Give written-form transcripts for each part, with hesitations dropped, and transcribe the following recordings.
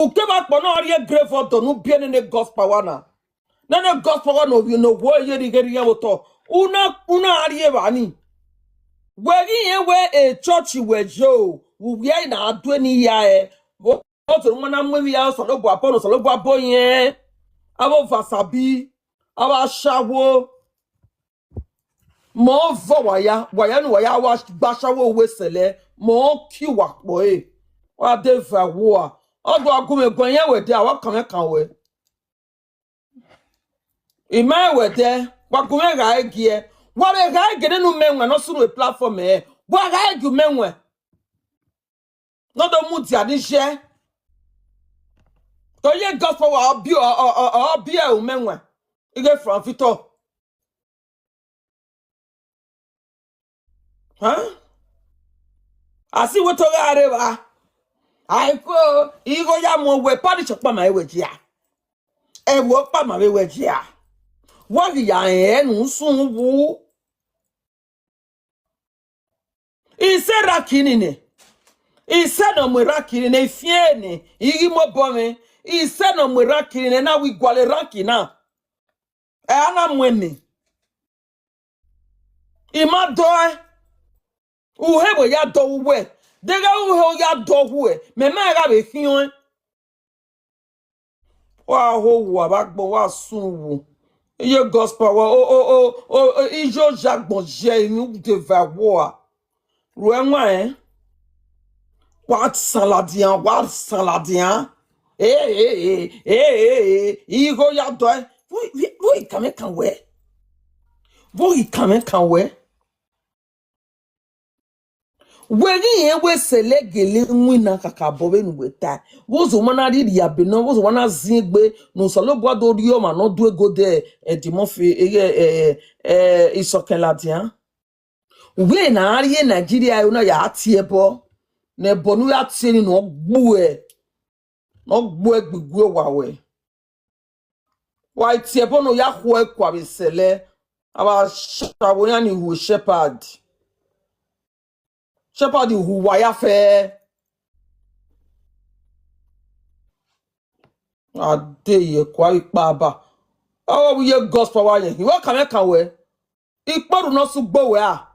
ukema kono ariye grave to no bien ne Godpower na ne Godpower no you know wo ye rigeri ya woto una ariye bani wegi ye we a church we jo we na adu ni ya e wo to mona mwi ya so lo bo apo no so lo bo abo yen abo vasabi aba shawo mo vo waya no waya wa gba shawo we sele mo ki wa po e wa de va wo a odo agume gon yen we de awa kan we ima we de wa gume ga egie wa be ga ege nu menwe no suru platform e wa ga ege menwe no do mu ti adi se to ye Godpower obi o menwe ige from Vito huh asi wo to ga re ba ai ko igo ya mo we padi chokpa ma ewe ji a e wo pa ma we ji a wo ya nu sun wu ise rakini ne ise no mo rakini ne fie ne igi mo bo me ise no mo rakini ne na wi gwale rakina e ana mwene ima do uhebo ya do we dega uhe ya do we me ma ga be fion wa ho wa ba gbo wa sun wo iye Godpower ijo jagbon je inu de va wo ro enwa what saladian igo ya do wo kame kan we Wegi yewe selegele nwina kakabobe nweta wozo mana ri ya beno wozo wana zingbe no solo bodo rio ma no du ego de edimofi isokeladian we na ari Nigeria yo na ya atiebo na bonu ya tieni no gbu egbegwe wawe wa itiebo no ya ho ekwa besele aba shawo ya ni hu shepherd who wire fair. Ye quite baba. Oh, we hear Godpower. You what can we? Ikparu no su bo we a.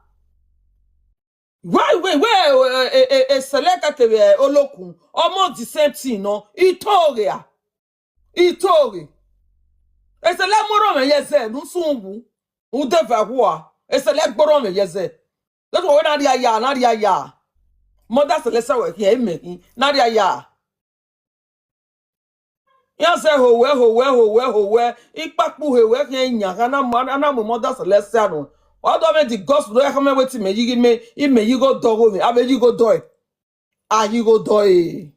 Where a select olokun almost the same thing no. Itoria. A select moro me yeze no sunbu. U deva wa. A select boro me yeze. That's why na ya. Mother Celeste we here me. Na ya. Ya se ho we ipapu we ke nya kana mo Mother Celeste no. What do me the gospel do come wetin me yigi me you go do me. Abe you go do it. Ah you go do it.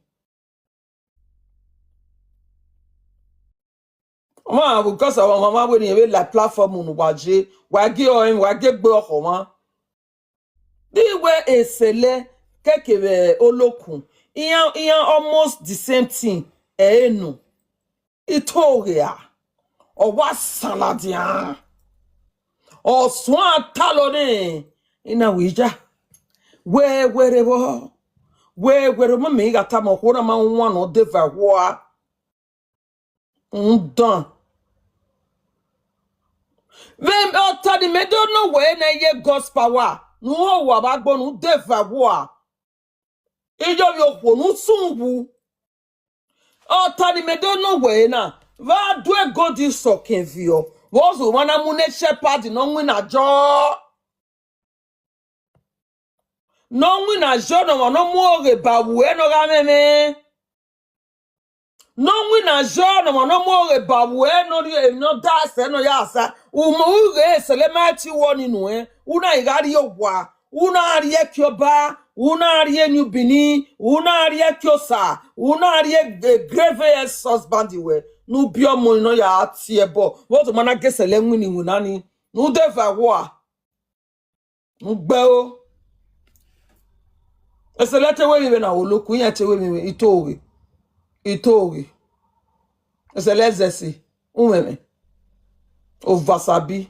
Ma because our mama we ni like platform no waje wa ge gbe oko ma. Di we esele kekebe olokun. Iyan almost the same thing. No. Itoria. Or what saladian. Or swan talone. Ina wija. Where me gata mo hora ma one or deva wa. Done. Vem otadi me don't know where na ye Godpower. No wa bagbonu deva wa. Ijo yo ponu sunwu. Otadi me don't know where na. Va do a go di sokin vio. Wozu wana mune shepherd no wina jo. No wina jo no mo re ba we no ga meme. No wina jo no mo re ba we no da se no ya sa. Umu re selemati woni nu una igari ogwa. Una ari ekyoba. Una ari New Bini. Una ari ekyosa. Una ari grave husband we. Nu bio mo no ya atiebo wo to mana gesele nwini wunani nu deva wa nu gbe o eselete we mi na oloku yen te we mi itori eselezesi unweme o vasabi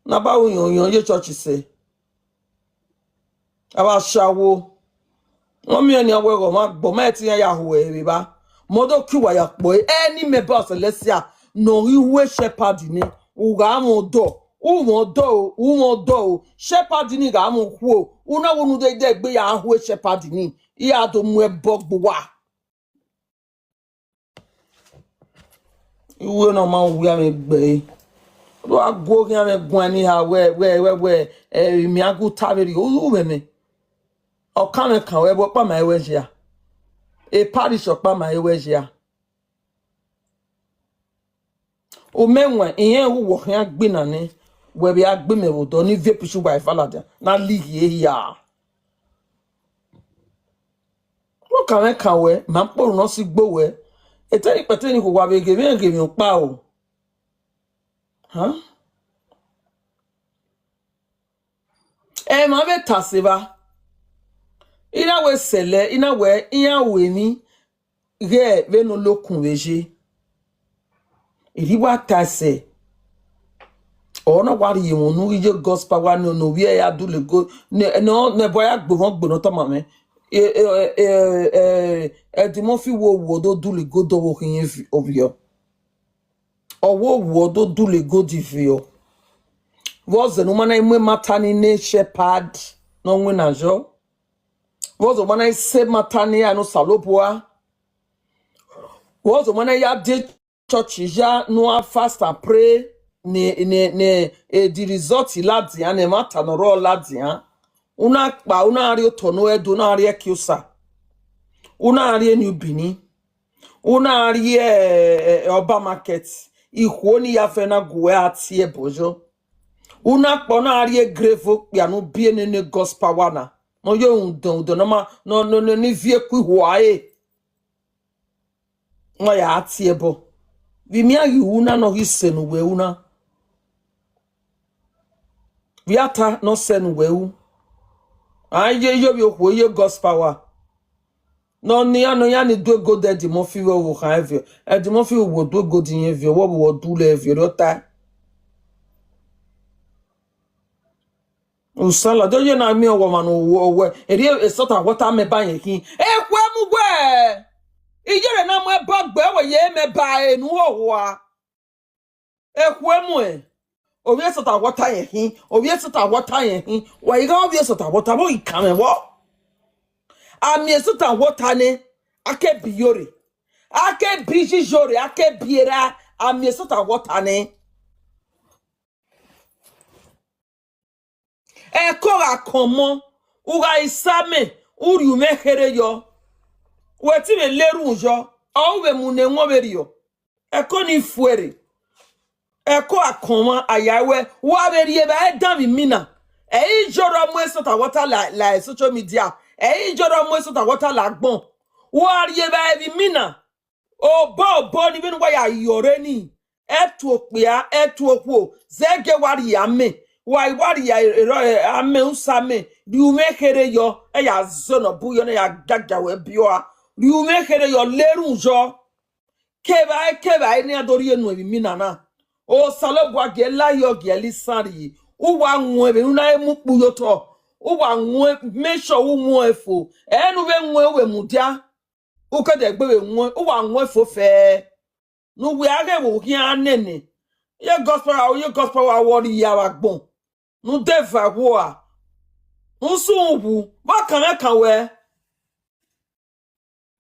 na ba yon ye church se aba shawo won mi eni awero ma gbo ma ti ya hu e ba modo kiwa ya boy any member Celestia no iwe shepherd ni uga modo umodo shepherd ni ga mo ku una wonu de gbe ya ahwe shepherd ni iya do mu ebogbo wa iwe no ma wi am gbe do ago ki am gun ani ha we mi agu tabiri o me o kan we bo pa ma we ya e parish opa ma ewe ya o menwe ihe wo hia gbe na ni we bi agbe me wo do ni vepishu by falada na lihi ya lo kan we ma poru no si gbo we eteri pete ni ko wa be ge mi pa o ha e ma be taseba ina we sele ina we iya we ni ge ve no lokun veje iri wa tase ona wari yimu nu ije Godpower no we ya do le go ne boy agbo to mame di mo fi wo do le go do wo kin ovio wo do le go di vio was no mana imwe matani ne shepherd no nwe na jo was the mana se matani anu salopoa was the mana ya de church ya no fast and pray ne the result ladi an mata no ro ladi an una ari otono edo na ari ekiusa una ari new bini una ari oba market ihu ni ya fe na gwe ati ebojo una pa na ari grevo pia no bie ne Godpower na no yo undon no ma no ni vie ku hu ae no ya ati ebo vi mi ayi una no hisenu we una viata no senu we u aye yo bi okwo ye Godpower no ni ano ya ni do go de di mo fi wo kan evio e di mo fi wo do go di yen evio wo do le evio do ta usala do ye na mi owo ma no wo eri e sota water me ba yen kin e kwa mu gwe ijere na mo e ba gbe wo ye me ba enu owo a e kwa mu e obi sota water yen kin obi sota water yen kin wa iga obi sota water bo ikame wo ami sota water ne ake biyore ake biji jore ake biera ami sota water ne e kora komo uga isame uri umekere yo weti me leru jo o we mu ne nwoberi yo e ko ni fuere e ko akoma ayawe wa beri e ba dan mi mina e ijoro mo esota water la social media e ijoro mo esota water la gbon wa ri e ba bi mina o bo ni binu wa ya yore ni etu opia etu okwo zege wari ya me wari ya ame usame di umekere yo e ya zono bu yo na ya gaga we bioa di umekere yo leru jo keba ni adori enu ebi minana o salobu age la yo ge lisari uwa nwe be una emu pu yo to uwa nwe make sure u nwe efo enu be nwe we mudia ukede gbe we nwe uwa nwe efo fe nu we age wo ki anene ye Godpower wori ya wa gbon nu deva wo a nsunwu ba kan we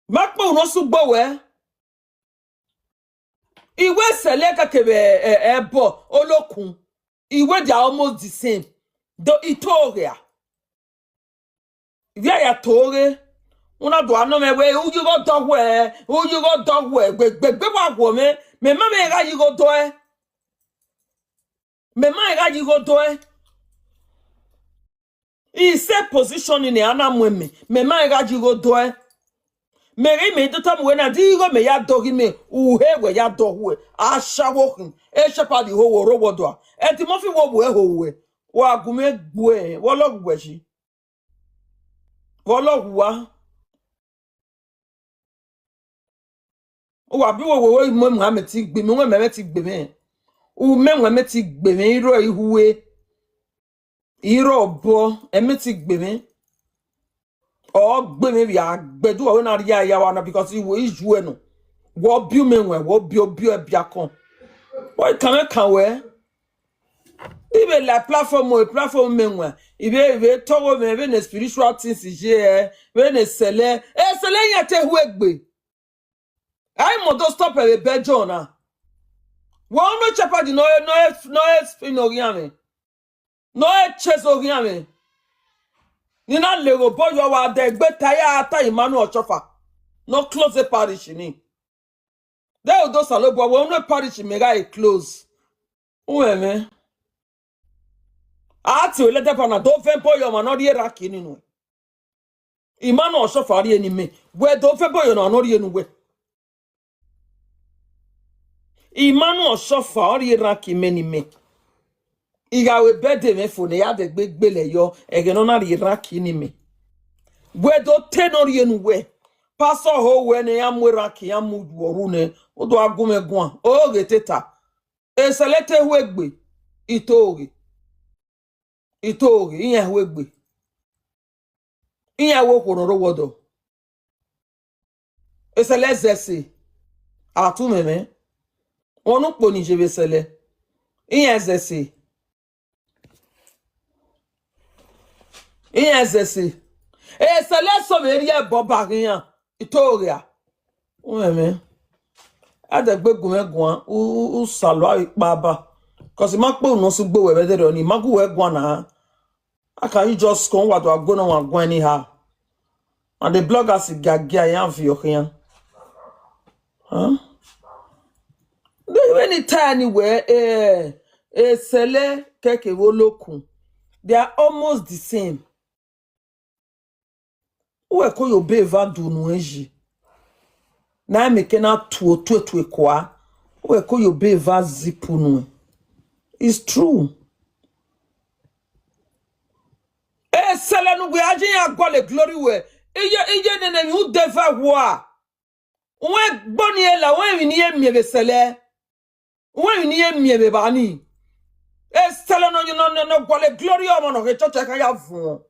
makpo no su gbo we iwe seleka kebe ebo olokun iwe they are almost the same do itoria via ya tore una do ano me we uju go dogwe gbe wa wo me ma me ga yi go do e me ma ga yi go do e I se position ni ana mweme me ma ga yi go do e Meri me do tam we na di go me ya dogi me uhe we ya dogwe a shawo e shepherd ho wo ro wodo a e ti mo fi wo bo e ho we wa gume gbe wo lo gwe shi wo lo wa o wa bi wo mo Muhammad ti gbe me wo me ti gbe me u me wo me ti gbe me iro ihuwe iro bo e me ti gbe me or gbe maybe a bedu we na ria ya wana because he wo iju no wo bi menwe wo bi biakon why can we even la platform menwe ibe togo me be na spiritual things je we na sele ya te hu egbe I mo do stop e be jona wo no chapadi no spinoriame no chesoriame ni na lero boyo wa de gbe taya ata imanu ochofa no close the parish ni there do salobo wo no parish mega e close ueme ati o lete pana do fe boyo ma no ri raki ninu imanu ochofa ri eni me we do fe boyo no ri enu we imanu ochofa ri raki meni me igawe bede me fo ne ya de gbegbele yo ege no na ri raki ni me we do tenori enu we pastor ho we ne ya mwiraki ya mudu ne odo agumegwan o geteta eselete wegbe itogi iya wegbe iya wo kororo wodo eselezesi atumeme onu poni jebesele iya zesi eseleso merie bobagian itoria ueme adegbe gumegwan u salwa ipaba cause ma pe no sugbo we bedere ni magu we gwan na aka you just come what wa go no wa gwan ni ha and the bloggers gagia yan fi okian when it anywhere sele keke wo lokun they are almost the same we ko yo be va du nu eji na meke na tu kwa we ko yo be va zipu nu it's true sele nu gbe ajin ya gole glory we ije nene yu deva wa we gboni ela we ni emi be sele we ni emi be bani sele no gole glory o mo no ke church ka ya fun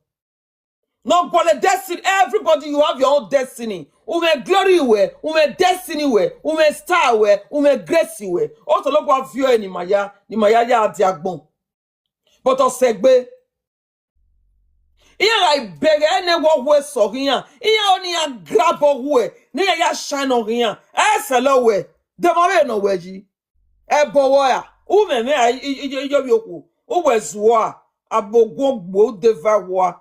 no gole destiny everybody you have your own destiny ume glory we ume destiny we ume star we ume grace we o to lo gwa view ni maya ya adi agbon but o segbe iya like bege ene wo we so hian iya oni ya grab we ni ya shine on hian selo we de mo be no weji bowo ya ume me ijo bi oku o wezuo a abogwo deva wo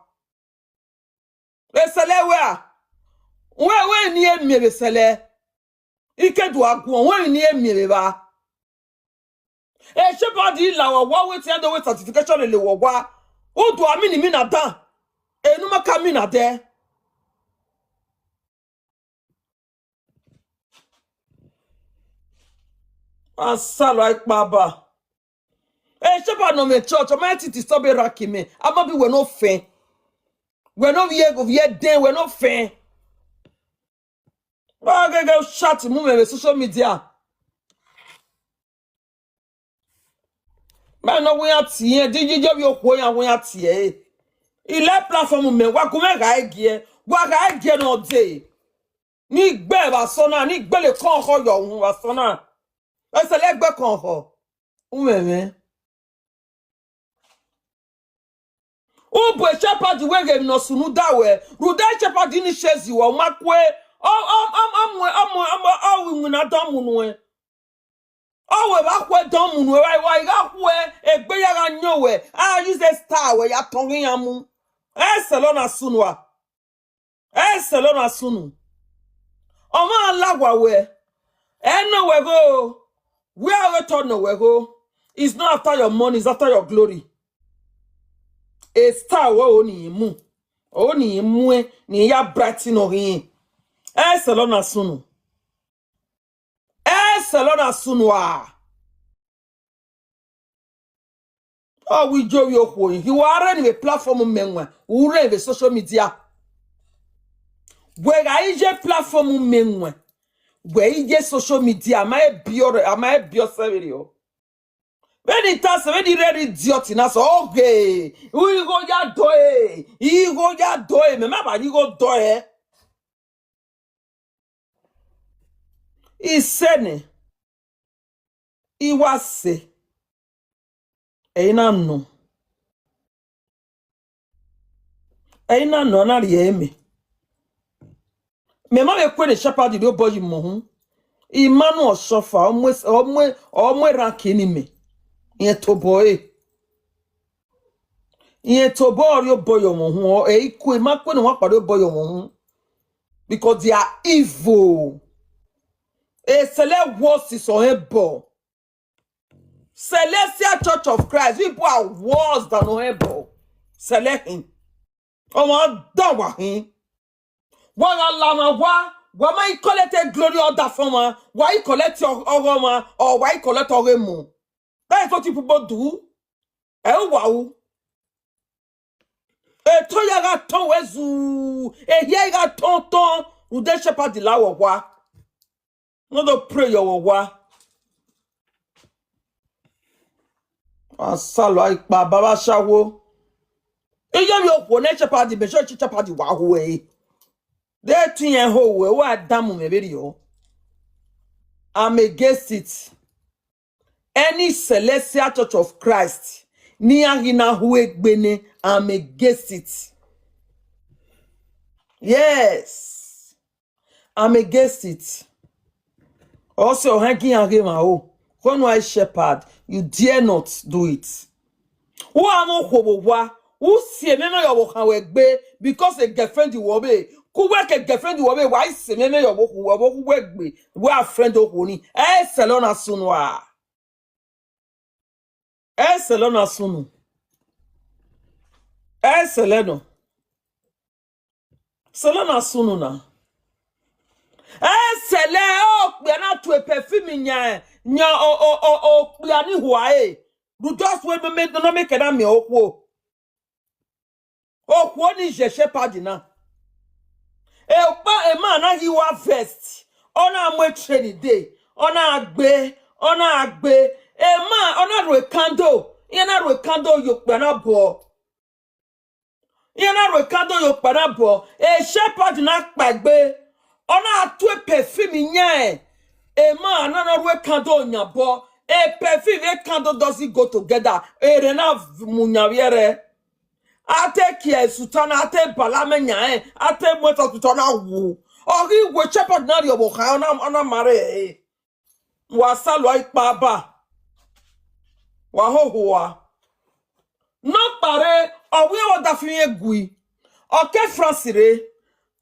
sele we ni emi sele ikedu agun we ni emi ba shebodi lawo wo we ti ando we certification le wo wa o do amini mi na dan enu maka mi na de asalo ipaba sheba no me church o ma ti stop raki me ama bi we no fe we no ye den we no fe ba go chat mu me social media ba no we atie dijijo bi okwo yan we atie ile platform me wa ko me ga gie no dey ni gbe ba sona ni gbele kan ho yo hun wa sona sele gbe kan ho umeme o bo shepherd we ge no sunu dawe ruda shepherd ni shezi wo makwe wi na domu nu e we ba kwe domu nu wa ga kwe egbe ya ga nyowe use the star we ya tongi ya mu selona sunwa selona sunu o ma lagwa we no we go where we turn no we go it's not after your money it's after your glory a star we oni mu ni ya bright no hin selona sunu selona sunwa we jow yo ko he wa ni platform menwa we re social media we ga ije platform menwa we ije social media am I bio serio When it has when the ready idiot in us, okay, we go ya doe, he go ya doe, remember you go doe. He said, he was say, no, no, na me. Me ma me kwe ne shepherd the boy mo Emmanuel suffer almost rankini me. Yen to boy. Yen to boy yo boy mo hu e ku ma kwe no wa pade boy mo hu because they are evil. E sele worse is on ebo. Celestial Church of Christ people are worse than on ebo. Sele him. O ma dan wa him. Wa lama wa ma collect glory other form why collect your oroma or why collect oremo. That is what people do. Wow. To yaga ton wezu. Yaga ton. Ude shepherd the la wa. No do pray your wa. Asalo ai pa baba shawo. Yo wo ne shepherd the be shepherd wa ho e. De tun ho we wa damu me be yo. I'm against it. Any celestial Church of Christ. Ni ahina huwe gbene. I'm against it. Yes. I'm against it. Also, hanging again, when I shepherd, you dare not do it. Who am I? Who see me your work because a girlfriend you obey. Who work a girlfriend you obey? Why see me your work be? We are friend of Honey. Salona sunwa. Salona sunu. Seleno. Salona sunu na. Sele we are not to a perfume nya we are ni huae. You just wait me no make na me okwo. Okwo ni je shepherd na. E man na he wa vest. Ona amwe training day. Ona agbe. E man ona ro candle. Yana ro candle yo pe na bo. Yana ro candle yo pe na bo. E shepherd na pagbe. Ona atwe perfume nya e man na we candle nya bo e perfume e candle doesn't go together e rena munyawiere ate kia sutana ate balame nya ate moto sutana wu ori we shepherd na yo bo ka ona mare wa salo ipa ba wa hohoa no pare owi o da fi egui o ke francire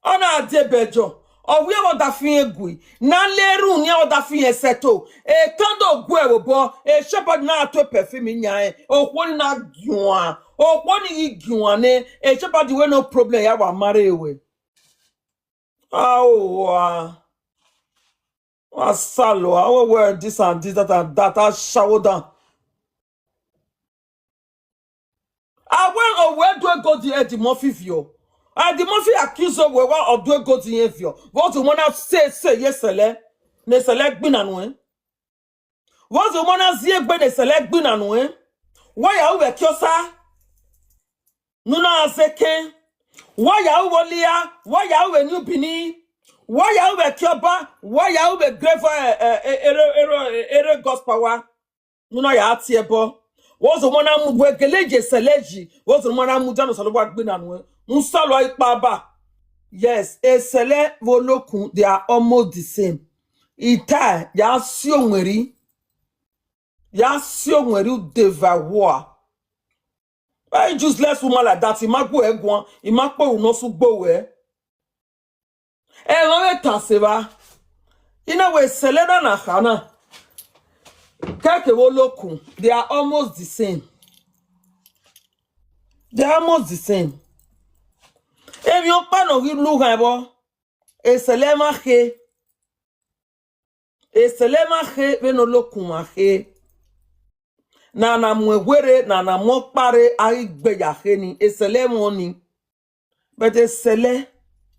ona ade bejo owi o da fi egui na leru ni o da fi eseto e kando gwe bo e shepherd na ato perfume nya okwo ni na giwa okwo ni giwa ne e shepherd we no problem ya wa mare ewe wa salo our word this and this that I shower down I went where do I go the Murphy view the Murphy accuse of where of do go to view what the one say yes sele ne select bin anu what the one say gbe ne select bin anu why ya we kiosa nuna azeke why ya wolia why ya we new bini why ya we kioba why ya we grave ere Godpower nuna ya atiebo what's the one am we geleje seleji what's the one am jano salo wa gbe nanu nsalo ipa ba yes e sele volokun they are almost the same ita ya si onweri devour why useless woman like that imagbo egbon imagbo unosu gbowe e won we taseba ina we sele na khana keke volokun they are almost the same If you pa no ri lu gan bo e sele ma he we no lokun ma he na mwegwere na mokpare ari gbe ya he ni e sele mo ni but e sele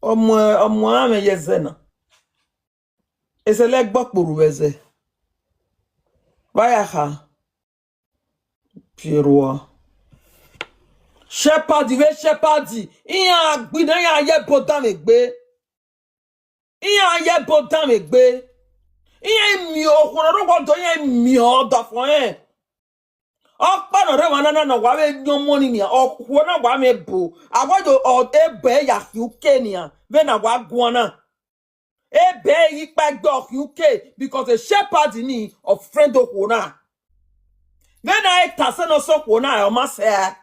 omo ame yezena e sele gbokporu weze baya ha Pierrot. Shepherd, iya gbina ya ye bodan megbe. Iya ye bodan megbe. Iya mi okoro ro do ye mi oda fun e. Okpa no re wana na wa we nyomoni ni okwo na wa me bu. Agwajo o ebe ya UK ni a. Ve na wa guana. Ebe yi pa gbo UK because a shepherd ni of friend okona. Ve na e tase no so kwona o ma se.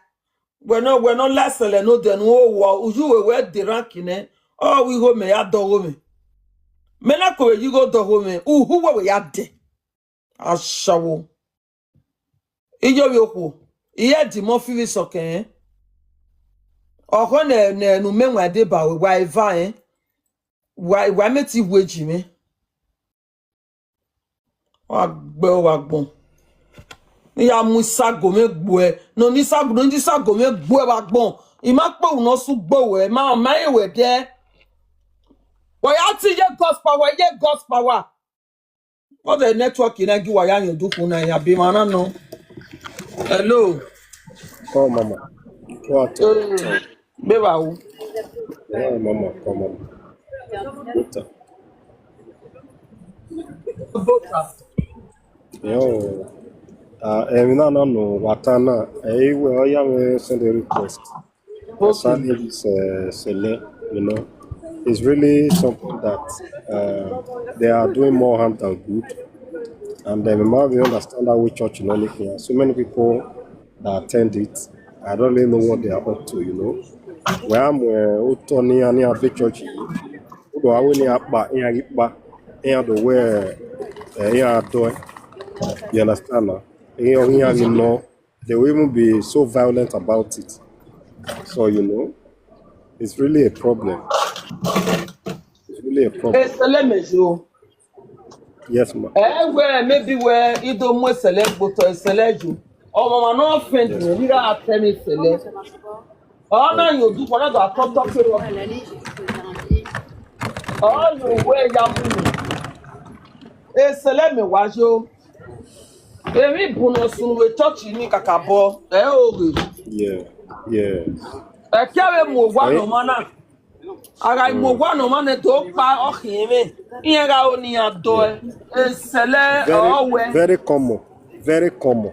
We're not less than no then oh you were the ranking oh we go me ya do me na ko you go do me who we ya de ashawo ijo bi oku iye di mo fi soken oko na nu menwa de ba we wa eva wa meti weji me wa gbon ya musago me gbo no ni sago me gbo ba gbon ima pe uno su gbo we ma ewe de wa ya ti ye God's power what the network in agi wa ya yan du kun na ya bi mana no hello Call mama. What? be ba wo Yeah, mama, call mama. What? Yo, no, Watana. Well, I am send a request. Concerning this, it's really something that they are doing more harm than good. And then we understand how we church in anything. So many people that attend it, I don't really know what they are up to, Where I'm Tony and the church, who are winning up by the way, you understand now? They will even be so violent about it. So, it's really a problem. It's really a problem. Yes, ma'am. Where maybe where you don't more select but select you. Oh, mama, no offense, you got tell me select. Oh, now you do one of the top oh, you wear young. Select me, was you? Every bonus soon we touch you, Kakabo. Yeah, yeah. I carry more one man. I mo wa no man to pa ohime iyera oni ado esele owe very common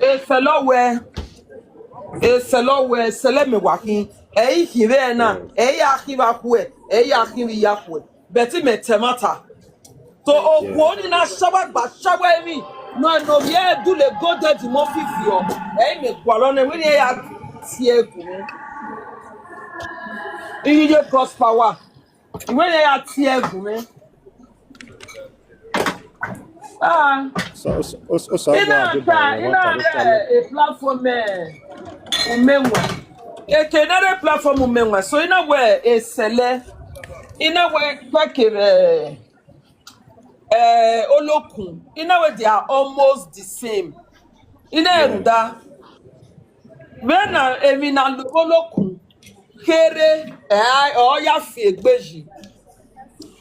esele we sele me wakin hire na ya hiwa ku ya hiri ya ku beti me temata to okwo ni na shawa mi no ye do le go de mo fifio me kwalo na we ya tie ku iye God's power when they are tear man. so a platform another platform so in a way a seller in a way olokun in a way they are almost the same in a that when a olokun kere ya fi egbeji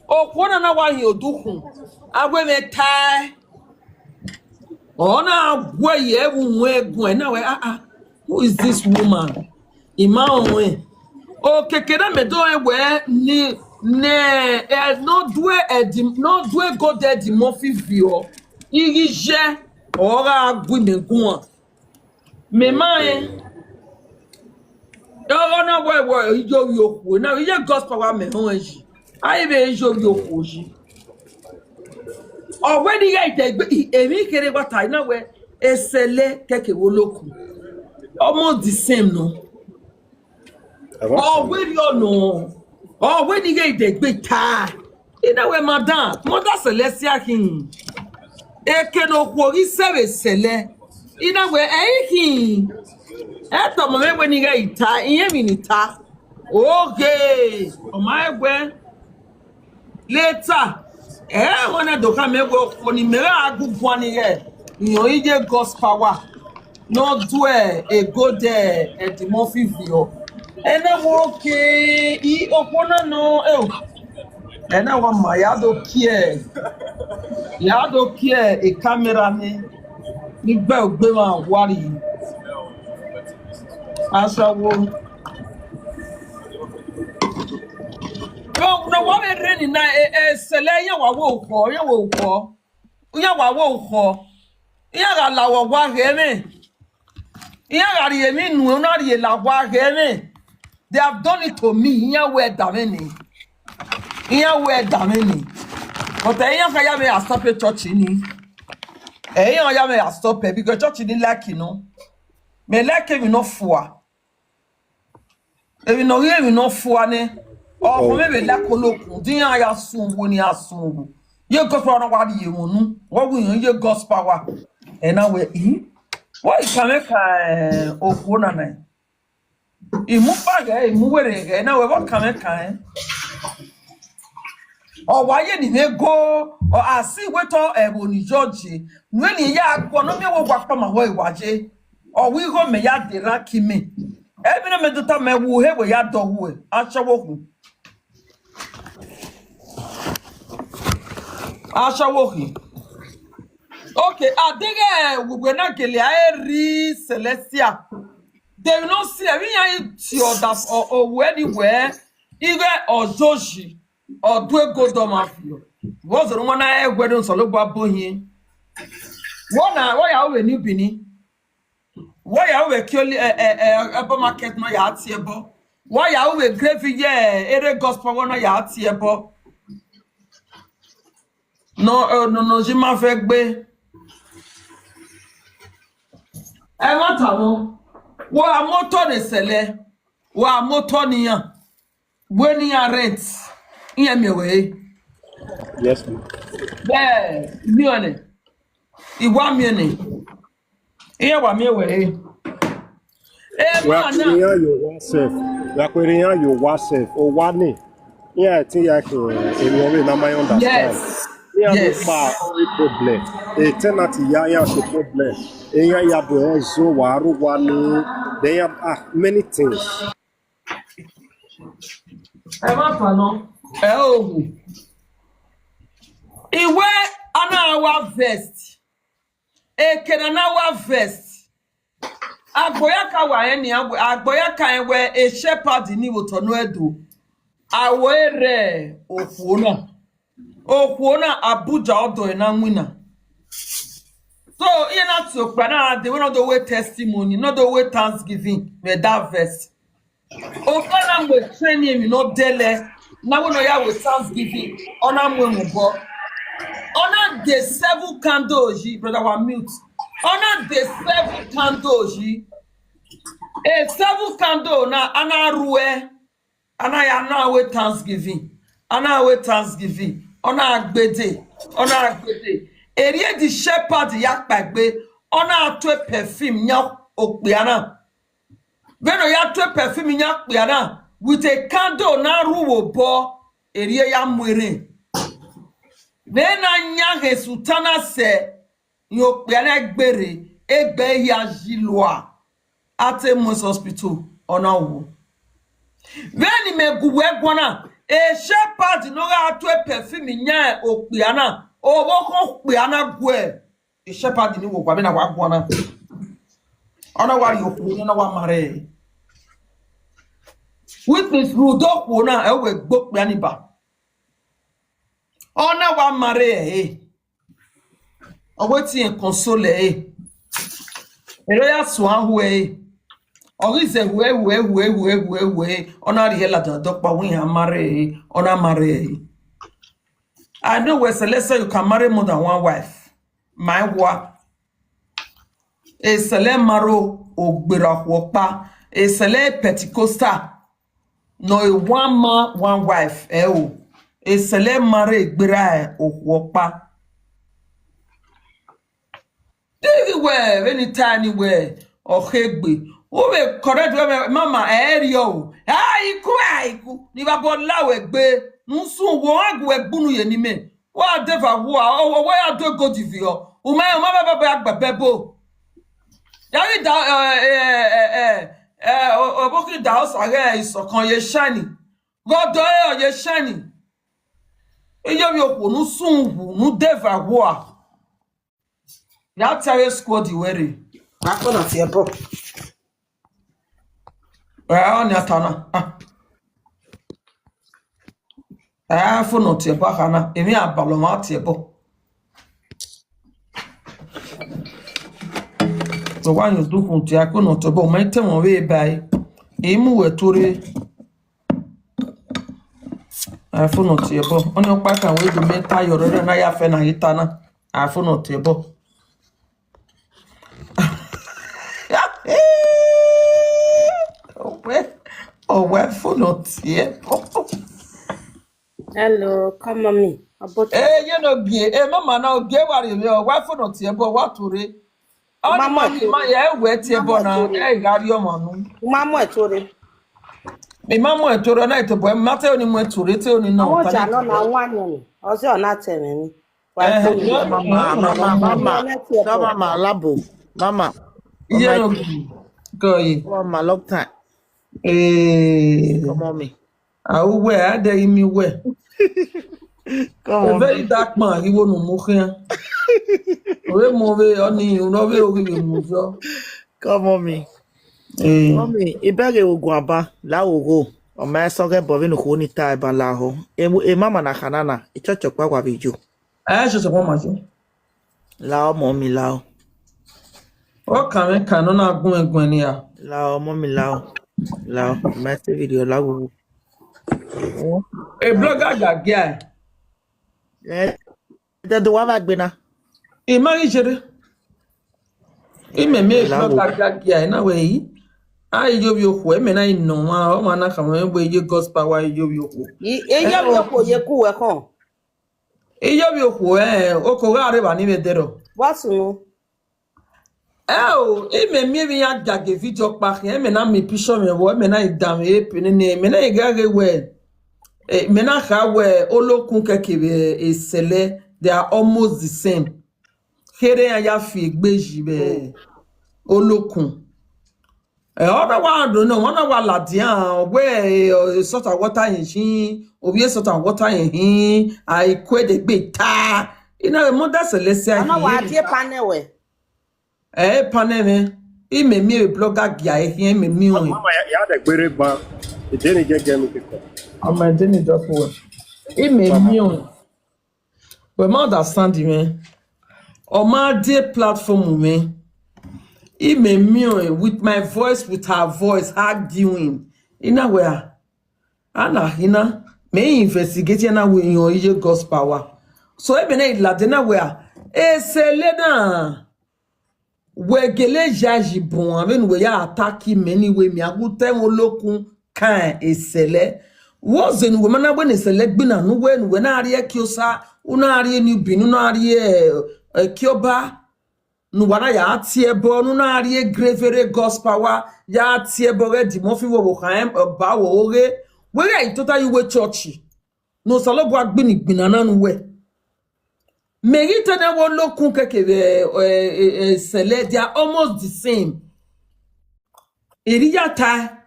okwo na wa hin odukun agbe me tai ona agwe ye ewu egun na we who is this woman ima onwe o kekere me do ewe ni ne no due go there di mo fi vio iri je ora agwe me gun me man oh no we ijo yoku na ijo God's power me hon yi ai be ijo yoku yi already ya ide emi kere wata na we esele keke woloku almost the same no already ya ide gbe ta ina we madam mother celestia king eke no kwori sele ina we king eto mo me ni ga ita iye mi ni ta okay o ma egbe later wanna do come go oni mera agugu ani re yan ije God's power no do e go there e di mo fi vio ena wo ke I opona no ena wa ma ya do kie e camera ni gba ogbe ma wari Asawo. No, what we ready na sele yan wa wo ko, yan wo ko. Yan wa wo ko. Yan ga la wo wa he me. Yan ga ri mi nu na ri la wa he me. They have done it to me. Yan we da me ni. Yan we da me ni. But yan ka ya me a stop church ni. Yan ya me a stop because church ni like you know. Me like me no foa. Ebi no ye mi no foa ne. Oh, maybe like kolokun. Diyan ya sunwo ni asunwo. Ye gospel na wa di wonu. What we ye gospel. And now we what you can make okuna na. Imu paga imu were na we what can make or why ye ni go or asi weto eboni George. When ya agbo no me wo gwa pa ma ho iwaje. Or we go me ya de rakime. Ebi na me do ta me wo he we ya do wo. Achawo hu. Ashawohi. Okay, adege we na gele ri Celestia. They will not see every your that or anywhere, either or Joshi or do go domafio. Was the one I wedding solo babohi. Why are we new bini? Why are we killing a market no yatiebo? Why are we gravy? Yeah, a gospel one yatiebo. No, je m'en fais gbe. E mata mo. Wa moto ne sele. Wa moto ni yan. We ni yan rent. Iyan mi we. Yes, ma'am. Be, mi one. Iwa mi ne. Iyan wa mi we. We are putting your yourself. We are putting your yourself. O wa ni. Yeah, I think I can. Anyone na my understand. Yes. Yes. Problem. Eternity ya the problem. Ya do so waru wani. They have many things. E mata no. Oh. Iwe ana wa vest. Ekena na wa vest. Agboya ka wa eni agboya ka enwe a shepherd ni wotono edo. Awere ofuona. Okwona Abuja odo na nwina. So you not to plan they will not the way testimony, not the way thanksgiving with that verse. Okana we training you no dele. Now we know ya with thanksgiving. Ona mwemubo. Ona the 7 candles, brother wa mute. Ona the 7 candles. A 7 candle na ana ruwe. Ana ya na we thanksgiving. Ana we thanksgiving. Ona agbede. Eri di shepherd ya pagbe. Ona atwe perfume nya okpiana. When you atwe perfume nya okpiana with a candle na ruwo bo eri ya mwere. Nena nya hesutana se yokpiana egbe ya jilwa ate Mos hospital ona wo. When me guwe gwana a shepherd no atwe perfume nya okpiana owo ko okpiana gwe a shepherd ni wo kwa na wa gwana ona wa yoku na wa mare with this rudo ko na e we gbokpiani ba ona wa mare oweti en console ero ya so ahu Orise we ona ri hela da dokpa win ha marry ona marry. I know where Celeste you can marry more than one wife. My wa e sele maro ogbera wopa e sele Pentecostal no e one man one wife o e sele mare egbera wopa. Everywhere anywhere or hegbe we correct mama area aiku ni babo lawe gbe nsun wo agwe gbunu ye ni me wa deva wo o ya do go divio o ma baba agbebebo yari da oboki da osare isokan ye shani godo ye shani eyo mi opo nu sun nu deva wo ya tare squad were akona ti ebo On yatana. For no table, Hannah. Emi a baloma table. The one you do from Tiaco to bo, my time away by. Emu were Tory. For no table. On your pack and we do make tie your and I have an hitana. For no table. Oh, well, for no table. Hello, come on me. About You know, Mama now gave your wife for no table. What to read? Mama, My wet table now. Got your man. Mama told Mama to the night, but Matter only went to return in I no. want to know one. Also, not telling me. Mama, Mama, Labo, Mama, Yeah, go. Mama, long time. Come on, me. I will wear the me wear. Come A on, very dark man, he won't move here. We move on you, no, we will move. come on, me. Mommy, ibere ugwaba la ugo. O ma soge bovin ko ni ta ba la ho. E mama na kanana, e chocho kwa kwa biju. I just a woman. La o mommy la o. What can cannot go and Gwenia? La o mommy la o. La o ma se video la ugo. A blogger got guy. Eh, do wa ba gbe na. A marriage. He may make blogger got guy in a way. I you women I know my man come where you Godpower you. You Okogare Bani Dero. What's no? Oh, it may maybe I got a video back here, and I'm a picture me, women I damn a penny name, and I got away. Menaka where Olo Kunka is Sele, they are almost the same. Here I have fig beji Olokun. Other one don't know one of our Ladian where sort of water in she, or we sort of water in him. I quit a big tar. You know, Mother Celestia. I know what dear panel. Paneme. He may me a blogger guy here, me. Mama, you had a very bad. It didn't get me people. I'm a dinner just for he may me. We understand me. On my dear platform, me. He may me with my voice, with her voice, arguing. In a way, Anna, Hina, may investigate na with your Godpower. So, I mean, Latina, where a Selena. We gele jaji bon aven we ya attack many way me agute olokun kan esele was in woman when esele gbi na nu we na are kiosa una are ni binu na are kioba nu wana ya atie bo nu na are grevere Godpower ya atie bo ready mo fi wo kan ba wo ore we ya total you we church no salobo agbini gbina na nu we Merita na wolo kunke sele, they are almost the same. Eriyata.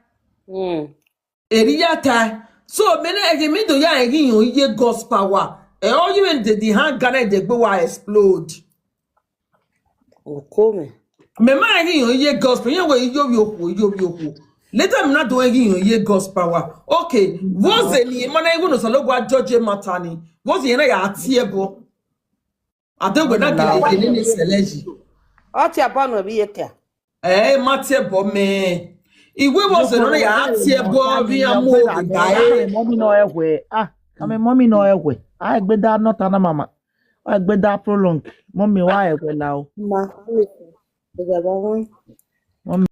So many again do ya again ye Godpower. All you in the hand Ghana de go explode. Come. Me ma again ye Godpower. You yo. Later me not do again ye Godpower. Okay, was any man I go no salo gwa judge matani. Was ye na ya atiebo. I don't go na get any seleji. Oti abon will be a care. Mate bo me. Iwe was no ya atie bo via mo guy. Mommy no ehwe. Come mommy no ehwe. I gbeda not ana mama. I gbeda prolong. Mommy why ehwe now? Ma.